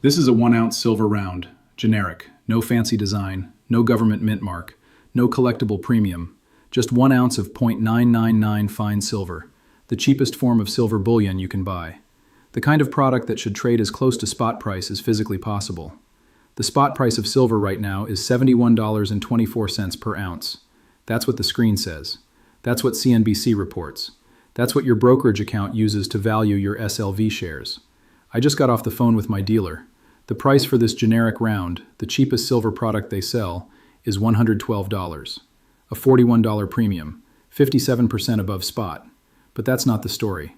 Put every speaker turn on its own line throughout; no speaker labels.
This is a 1 ounce silver round, generic, no fancy design, no government mint mark, no collectible premium, just 1 ounce of .999 fine silver, the cheapest form of silver bullion you can buy. The kind of product that should trade as close to spot price as physically possible. The spot price of silver right now is $71.24 per ounce. That's what the screen says. That's what CNBC reports. That's what your brokerage account uses to value your SLV shares. I just got off the phone with my dealer. The price for this generic round, the cheapest silver product they sell, is $112. A $41 premium, 57% above spot. But that's not the story.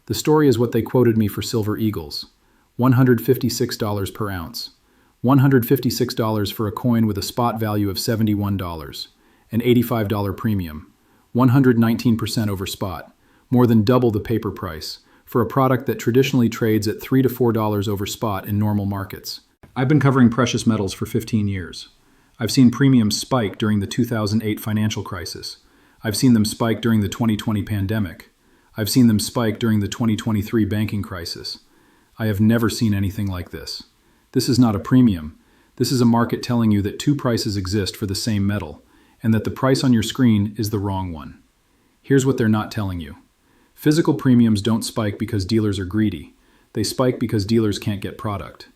The story is what they quoted me for Silver Eagles. $156 per ounce. $156 for a coin with a spot value of $71. An $85 premium. 119% over spot. More than double the paper price, for a product that traditionally trades at $3 to $4 over spot in normal markets. I've been covering precious metals for 15 years. I've seen premiums spike during the 2008 financial crisis. I've seen them spike during the 2020 pandemic. I've seen them spike during the 2023 banking crisis. I have never seen anything like this. This is not a premium. This is a market telling you that two prices exist for the same metal, and that the price on your screen is the wrong one. Here's what they're not telling you. Physical premiums don't spike because dealers are greedy. They spike because dealers can't get product.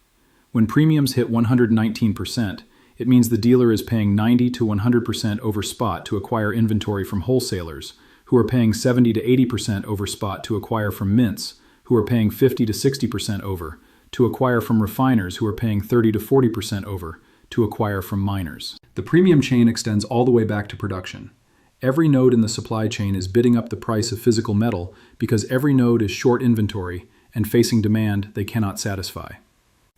When premiums hit 119%, it means the dealer is paying 90 to 100% over spot to acquire inventory from wholesalers, who are paying 70 to 80% over spot to acquire from mints, who are paying 50 to 60% over, to acquire from refiners who are paying 30 to 40% over, to acquire from miners. The premium chain extends all the way back to production. Every node in the supply chain is bidding up the price of physical metal because every node is short inventory and facing demand they cannot satisfy.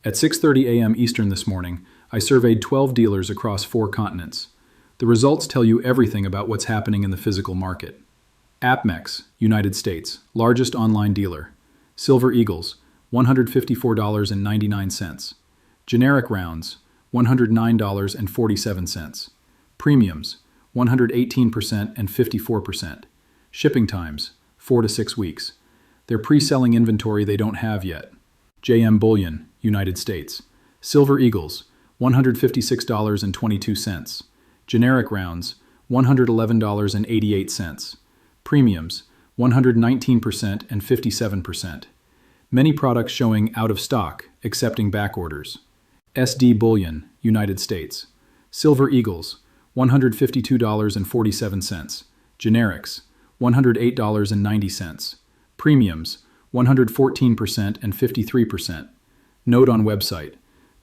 At 6:30 a.m. Eastern this morning, I surveyed 12 dealers across 4 continents. The results tell you everything about what's happening in the physical market. APMEX, United States, largest online dealer. Silver Eagles, $154.99. Generic rounds, $109.47. Premiums, 118% and 54%. Shipping times, 4 to 6 weeks. They're pre-selling inventory they don't have yet. JM Bullion, United States. Silver Eagles, $156.22. Generic rounds, $111.88. Premiums, 119% and 57%. Many products showing out of stock, accepting back orders. SD Bullion, United States. Silver Eagles, $152.47. Generics, $108.90. Premiums, 114% and 53%. Note on website.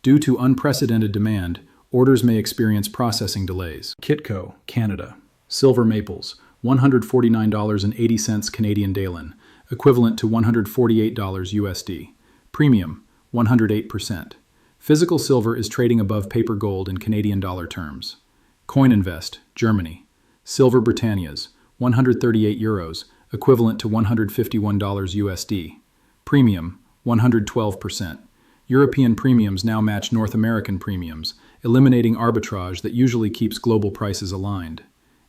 Due to unprecedented demand, orders may experience processing delays. Kitco, Canada. Silver Maples, $149.80 Canadian Dalin, equivalent to $148 USD. Premium, 108%. Physical silver is trading above paper gold in Canadian dollar terms. CoinInvest, Germany. Silver Britannias, 138 euros, equivalent to $151 USD. Premium, 112%. European premiums now match North American premiums, eliminating arbitrage that usually keeps global prices aligned.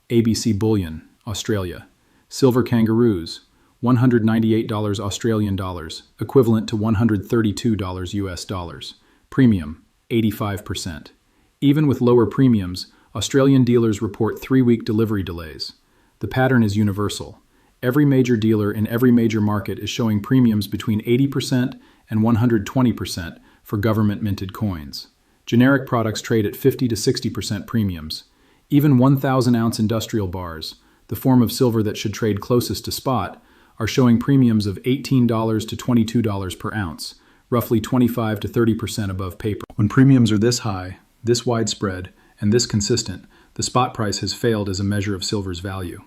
ABC Bullion, Australia. Silver Kangaroos, $198 Australian dollars, equivalent to $132 US dollars. Premium, 85%. Even with lower premiums, Australian dealers report 3-week delivery delays. The pattern is universal. Every major dealer in every major market is showing premiums between 80% and 120% for government-minted coins. Generic products trade at 50 to 60% premiums. Even 1,000-ounce industrial bars, the form of silver that should trade closest to spot, are showing premiums of $18 to $22 per ounce, roughly 25 to 30% above paper. When premiums are this high, this widespread, and this consistent, the spot price has failed as a measure of silver's value.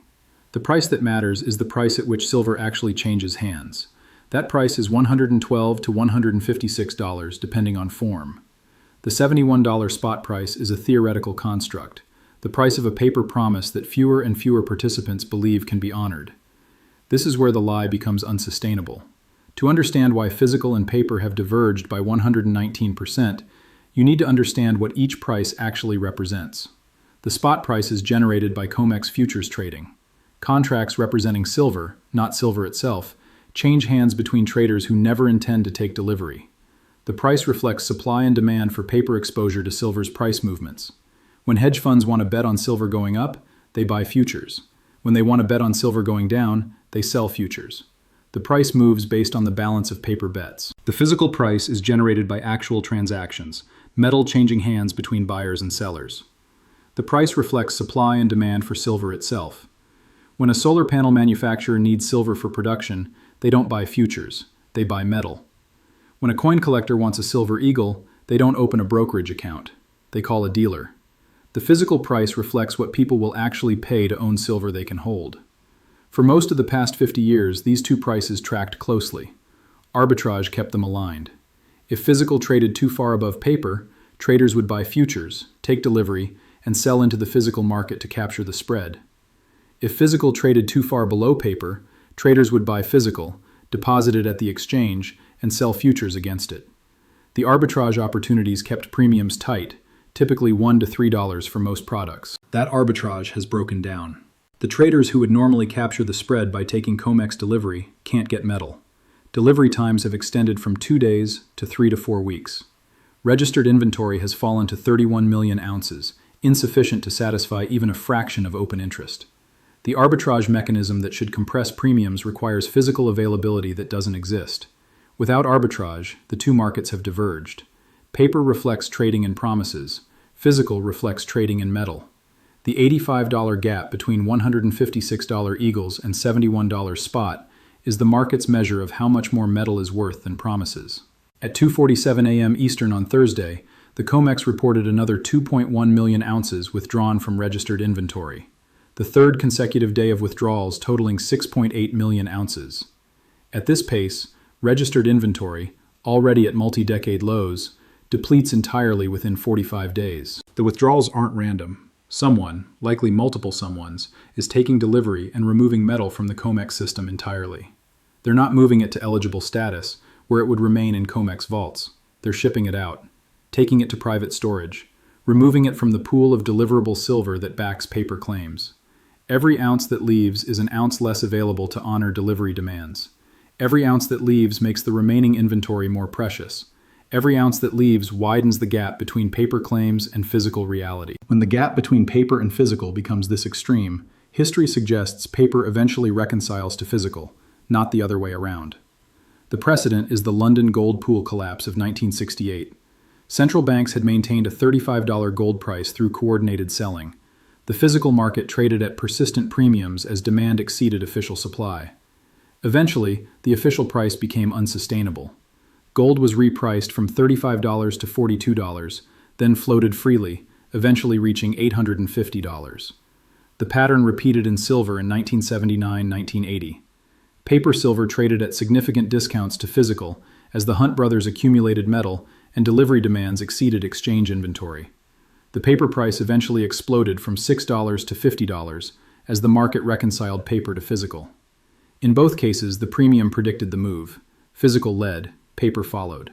The price that matters is the price at which silver actually changes hands. That price is $112 to $156, depending on form. The $71 spot price is a theoretical construct, the price of a paper promise that fewer and fewer participants believe can be honored. This is where the lie becomes unsustainable. To understand why physical and paper have diverged by 119%, you need to understand what each price actually represents. The spot price is generated by COMEX futures trading. Contracts representing silver, not silver itself, change hands between traders who never intend to take delivery. The price reflects supply and demand for paper exposure to silver's price movements. When hedge funds want to bet on silver going up, they buy futures. When they want to bet on silver going down, they sell futures. The price moves based on the balance of paper bets. The physical price is generated by actual transactions, metal changing hands between buyers and sellers. The price reflects supply and demand for silver itself. When a solar panel manufacturer needs silver for production, they don't buy futures, they buy metal. When a coin collector wants a silver eagle, they don't open a brokerage account. They call a dealer. The physical price reflects what people will actually pay to own silver they can hold. For most of the past 50 years, these two prices tracked closely. Arbitrage kept them aligned. If physical traded too far above paper, traders would buy futures, take delivery, and sell into the physical market to capture the spread. If physical traded too far below paper, traders would buy physical, deposit it at the exchange, and sell futures against it. The arbitrage opportunities kept premiums tight, typically $1 to $3 for most products. That arbitrage has broken down. The traders who would normally capture the spread by taking COMEX delivery can't get metal. Delivery times have extended from 2 days to 3 to 4 weeks. Registered inventory has fallen to 31 million ounces, insufficient to satisfy even a fraction of open interest. The arbitrage mechanism that should compress premiums requires physical availability that doesn't exist. Without arbitrage, the two markets have diverged. Paper reflects trading in promises. Physical reflects trading in metal. The $85 gap between $156 Eagles and $71 spot is the market's measure of how much more metal is worth than promises. At 2:47 a.m. Eastern on Thursday, the COMEX reported another 2.1 million ounces withdrawn from registered inventory, the third consecutive day of withdrawals totaling 6.8 million ounces. At this pace, registered inventory, already at multi-decade lows, depletes entirely within 45 days. The withdrawals aren't random. Someone, likely multiple someones, is taking delivery and removing metal from the COMEX system entirely. They're not moving it to eligible status, where it would remain in COMEX vaults. They're shipping it out, taking it to private storage, removing it from the pool of deliverable silver that backs paper claims. Every ounce that leaves is an ounce less available to honor delivery demands. Every ounce that leaves makes the remaining inventory more precious. Every ounce that leaves widens the gap between paper claims and physical reality. When the gap between paper and physical becomes this extreme, history suggests paper eventually reconciles to physical, not the other way around. The precedent is the London gold pool collapse of 1968. Central banks had maintained a $35 gold price through coordinated selling. The physical market traded at persistent premiums as demand exceeded official supply. Eventually, the official price became unsustainable. Gold was repriced from $35 to $42, then floated freely, eventually reaching $850. The pattern repeated in silver in 1979-1980. Paper silver traded at significant discounts to physical as the Hunt brothers accumulated metal and delivery demands exceeded exchange inventory. The paper price eventually exploded from $6 to $50 as the market reconciled paper to physical. In both cases, the premium predicted the move. Physical led, paper followed.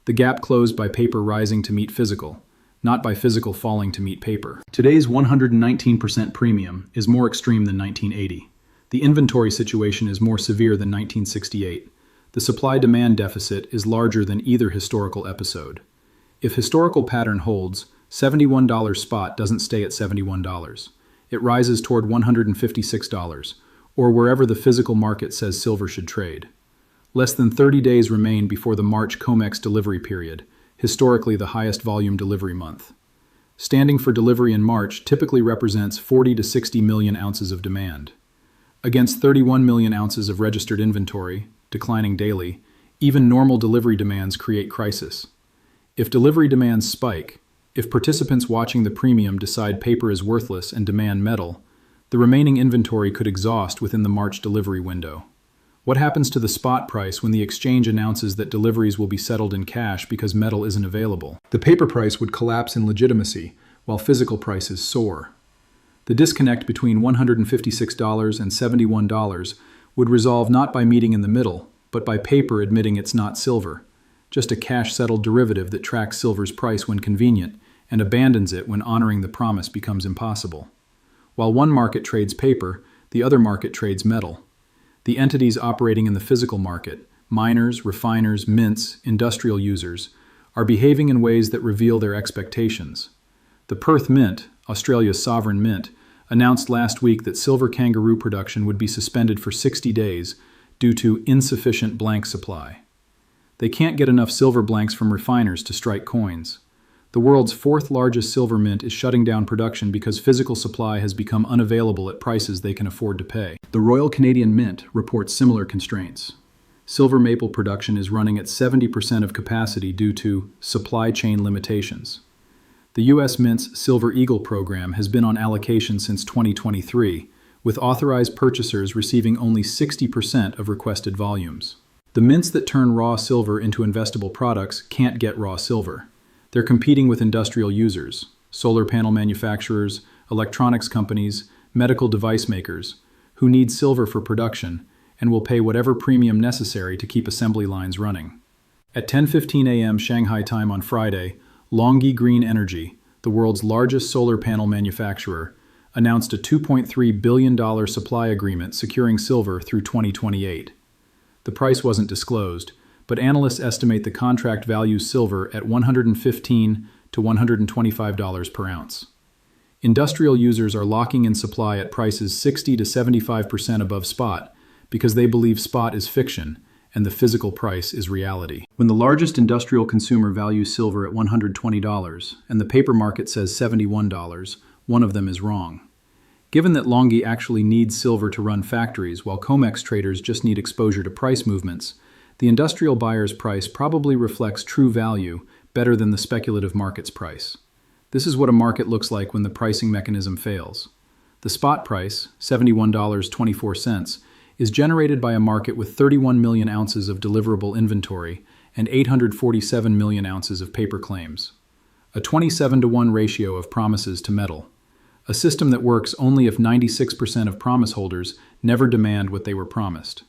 The gap closed by paper rising to meet physical, not by physical falling to meet paper. Today's 119% premium is more extreme than 1980. The inventory situation is more severe than 1968. The supply-demand deficit is larger than either historical episode. If historical pattern holds, $71 spot doesn't stay at $71. It rises toward $156, or wherever the physical market says silver should trade. Less than 30 days remain before the March COMEX delivery period, historically the highest volume delivery month. Standing for delivery in March typically represents 40 to 60 million ounces of demand. Against 31 million ounces of registered inventory, declining daily, even normal delivery demands create crisis. If delivery demands spike, if participants watching the premium decide paper is worthless and demand metal, the remaining inventory could exhaust within the March delivery window. What happens to the spot price when the exchange announces that deliveries will be settled in cash because metal isn't available? The paper price would collapse in legitimacy, while physical prices soar. The disconnect between $156 and $71 would resolve not by meeting in the middle, but by paper admitting it's not silver, just a cash-settled derivative that tracks silver's price when convenient and abandons it when honoring the promise becomes impossible. While one market trades paper, the other market trades metal. The entities operating in the physical market, miners, refiners, mints, industrial users, are behaving in ways that reveal their expectations. The Perth Mint, Australia's sovereign mint, announced last week that silver kangaroo production would be suspended for 60 days due to insufficient blank supply. They can't get enough silver blanks from refiners to strike coins. The world's fourth largest silver mint is shutting down production because physical supply has become unavailable at prices they can afford to pay. The Royal Canadian Mint reports similar constraints. Silver maple production is running at 70% of capacity due to supply chain limitations. The U.S. Mint's Silver Eagle program has been on allocation since 2023, with authorized purchasers receiving only 60% of requested volumes. The mints that turn raw silver into investable products can't get raw silver. They're competing with industrial users, solar panel manufacturers, electronics companies, medical device makers, who need silver for production and will pay whatever premium necessary to keep assembly lines running. At 10:15 a.m. Shanghai time on Friday, LONGi Green Energy, the world's largest solar panel manufacturer, announced a $2.3 billion supply agreement securing silver through 2028. The price wasn't disclosed, but analysts estimate the contract values silver at $115 to $125 per ounce. Industrial users are locking in supply at prices 60 to 75% above spot because they believe spot is fiction and the physical price is reality. When the largest industrial consumer values silver at $120 and the paper market says $71, one of them is wrong. Given that LONGi actually needs silver to run factories while COMEX traders just need exposure to price movements, the industrial buyer's price probably reflects true value better than the speculative market's price. This is what a market looks like when the pricing mechanism fails. The spot price, $71.24, is generated by a market with 31 million ounces of deliverable inventory and 847 million ounces of paper claims. A 27-to-1 ratio of promises to metal. A system that works only if 96% of promise holders never demand what they were promised.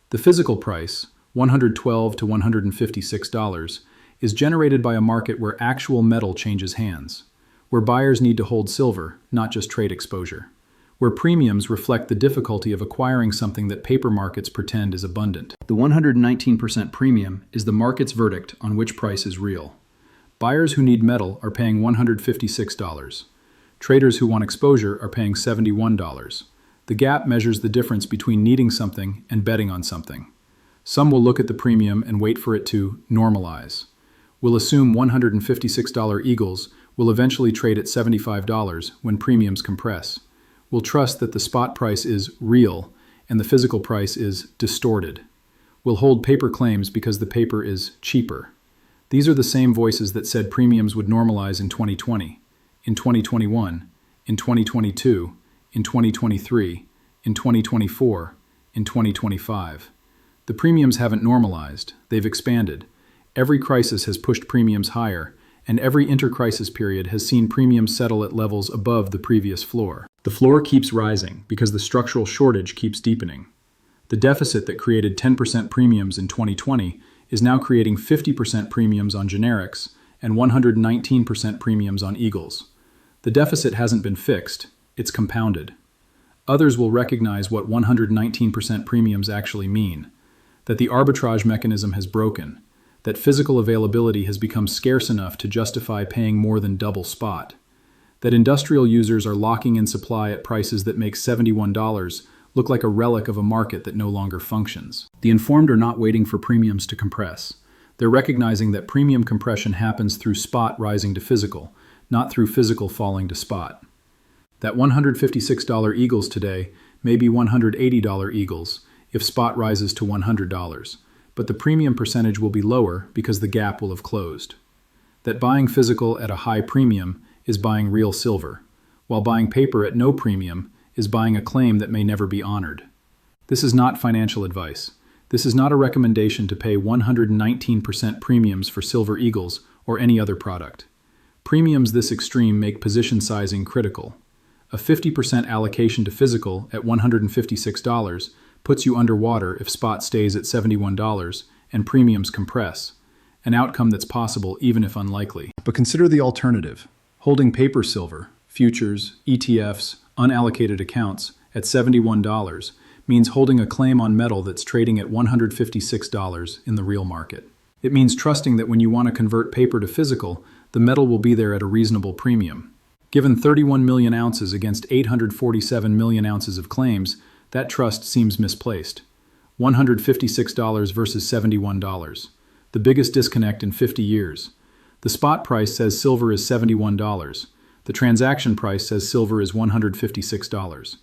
The physical price, $112 to $156, is generated by a market where actual metal changes hands, where buyers need to hold silver, not just trade exposure, where premiums reflect the difficulty of acquiring something that paper markets pretend is abundant. The 119% premium is the market's verdict on which price is real. Buyers who need metal are paying $156. Traders who want exposure are paying $71. The gap measures the difference between needing something and betting on something. Some will look at the premium and wait for it to normalize. We'll assume $156 Eagles will eventually trade at $75 when premiums compress. We'll trust that the spot price is real and the physical price is distorted. We'll hold paper claims because the paper is cheaper. These are the same voices that said premiums would normalize in 2020. In 2021, in 2022, in 2023, in 2024, in 2025. The premiums haven't normalized, they've expanded. Every crisis has pushed premiums higher, and every inter-crisis period has seen premiums settle at levels above the previous floor. The floor keeps rising because the structural shortage keeps deepening. The deficit that created 10% premiums in 2020 is now creating 50% premiums on generics and 119% premiums on Eagles. The deficit hasn't been fixed, it's compounded. Others will recognize what 119% premiums actually mean, that the arbitrage mechanism has broken, that physical availability has become scarce enough to justify paying more than double spot, that industrial users are locking in supply at prices that make $71 look like a relic of a market that no longer functions. The informed are not waiting for premiums to compress. They're recognizing that premium compression happens through spot rising to physical, not through physical falling to spot. That $156 Eagles today may be $180 Eagles if spot rises to $100, but the premium percentage will be lower because the gap will have closed. That buying physical at a high premium is buying real silver, while buying paper at no premium is buying a claim that may never be honored. This is not financial advice. This is not a recommendation to pay 119% premiums for Silver Eagles or any other product. Premiums this extreme make position sizing critical. A 50% allocation to physical at $156 puts you underwater if spot stays at $71 and premiums compress, an outcome that's possible even if unlikely. But consider the alternative. Holding paper silver, futures, ETFs, unallocated accounts at $71 means holding a claim on metal that's trading at $156 in the real market. It means trusting that when you want to convert paper to physical, the metal will be there at a reasonable premium. Given 31 million ounces against 847 million ounces of claims, that trust seems misplaced. $156 versus $71. The biggest disconnect in 50 years. The spot price says silver is $71. The transaction price says silver is $156.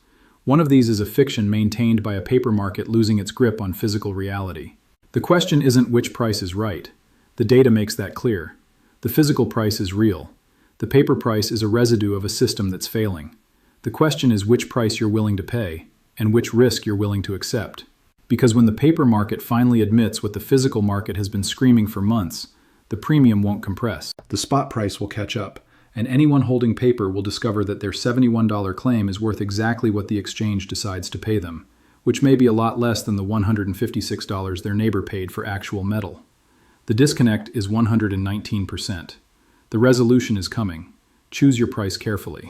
One of these is a fiction maintained by a paper market losing its grip on physical reality. The question isn't which price is right. The data makes that clear. The physical price is real. The paper price is a residue of a system that's failing. The question is which price you're willing to pay, and which risk you're willing to accept. Because when the paper market finally admits what the physical market has been screaming for months, the premium won't compress. The spot price will catch up, and anyone holding paper will discover that their $71 claim is worth exactly what the exchange decides to pay them, which may be a lot less than the $156 their neighbor paid for actual metal. The disconnect is 119%. The resolution is coming. Choose your price carefully.